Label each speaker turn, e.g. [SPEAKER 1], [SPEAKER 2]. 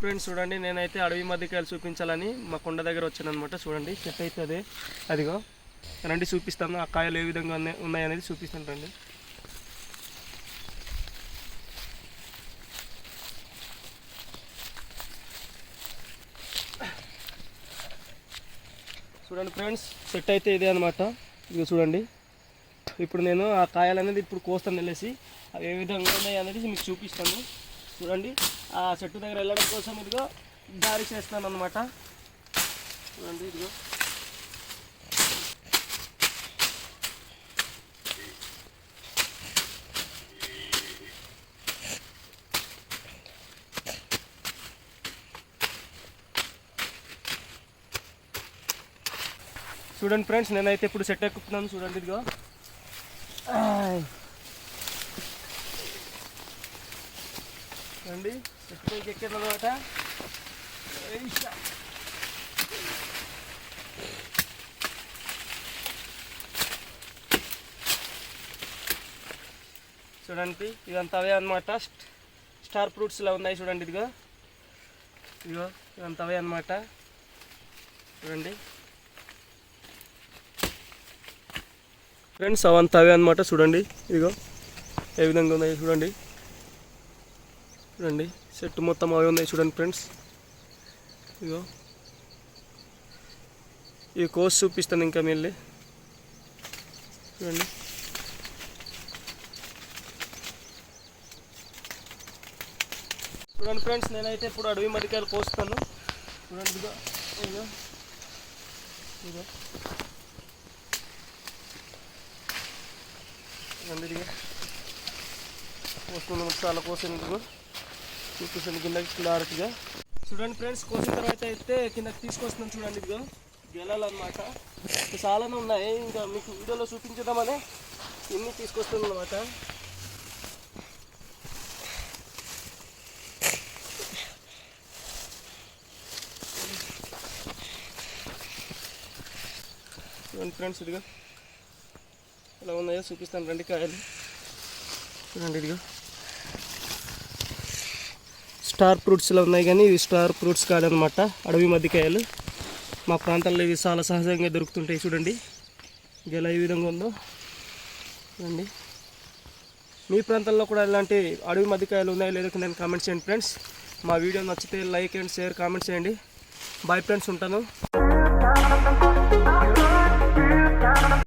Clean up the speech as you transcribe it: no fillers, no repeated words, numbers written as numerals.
[SPEAKER 1] Friends చూడండి, నేనైతే అడవి మధ్యకాయలు చూపించాలని మా కొండ దగ్గర వచ్చాను అనమాట. చూడండి చెట్టు అయితే అదే, అదిగో రండి చూపిస్తాను. ఆ కాయలు ఏ విధంగా ఉన్నాయనేది చూపిస్తాను రండి. చూడండి ఫ్రెండ్స్, చెట్టు అయితే ఇదే అనమాట. ఇదిగో చూడండి, ఇప్పుడు నేను ఆ కాయలు అనేది ఇప్పుడు కోస్తాను వెళ్ళేసి అవి ఏ విధంగా ఉన్నాయి అనేది మీకు చూపిస్తాను. చూడండి, ఆ చెట్టు దగ్గర వెళ్ళడం కోసం ఇదిగో దారి చేస్తాను అనమాట. చూడండి ఇదిగో చూడండి ఫ్రెండ్స్, నేనైతే ఇప్పుడు సెట్ ఎక్కుతున్నాను. చూడండి ఇదిగో చూడండి సెట్ పైకి ఎక్కాను అనమాట. చూడండి ఇదంతా అవే అనమాట, స్టార్ ఫ్రూట్స్లో ఉన్నాయి. చూడండి ఇదిగో ఇదంతా అవే అనమాట. చూడండి ఫ్రెండ్స్, అవంతా అవే అనమాట. చూడండి ఇదిగో ఏ విధంగా ఉన్నాయి. చూడండి చూడండి చెట్టు మొత్తం అవే ఉన్నాయి. చూడండి ఫ్రెండ్స్, ఇదిగో ఇవి కోసి చూపిస్తాను ఇంకా మళ్ళీ. చూడండి చూడండి ఫ్రెండ్స్, నేనైతే ఇప్పుడు అడవి మడికాయలు కోస్తాను. చూడండి ఇదిగో ఇదిగో ఇదిగో ఇదిగో కోసుకున్నాము. చాలా కోసాను, ఇదిగో చూపిస్తాను కిందకి క్లారిటీగా. చూడండి ఫ్రెండ్స్, కోసిన తర్వాత అయితే కిందకి తీసుకొస్తున్నాను. చూడండి ఇదిగో గెలాలు అనమాట. చాలానే ఉన్నాయి, ఇంకా మీకు వీడియోలో చూపించదామని ఇన్ని తీసుకొస్తాను అనమాట. చూడండి ఫ్రెండ్స్, ఇదిగో ఎలా ఉన్నాయో చూపిస్తాను రండి కాయలు. చూడండి ఇదిగో స్టార్ ఫ్రూట్స్లో ఉన్నాయి, కానీ ఇవి స్టార్ ఫ్రూట్స్ కాదనమాట, అడవి మధ్యకాయలు. మా ప్రాంతాల్లో ఇవి చాలా సహజంగా దొరుకుతుంటాయి. చూడండి గెల ఏ విధంగా ఉందో. చూడండి మీ ప్రాంతాల్లో కూడా ఇలాంటి అడవి మధ్యకాయలు ఉన్నాయో లేదో నేను కామెంట్ చేయండి ఫ్రెండ్స్. మా వీడియో నచ్చితే లైక్ అండ్ షేర్ కామెంట్ చేయండి. బాయ్ ఫ్రెండ్స్, ఉంటాను.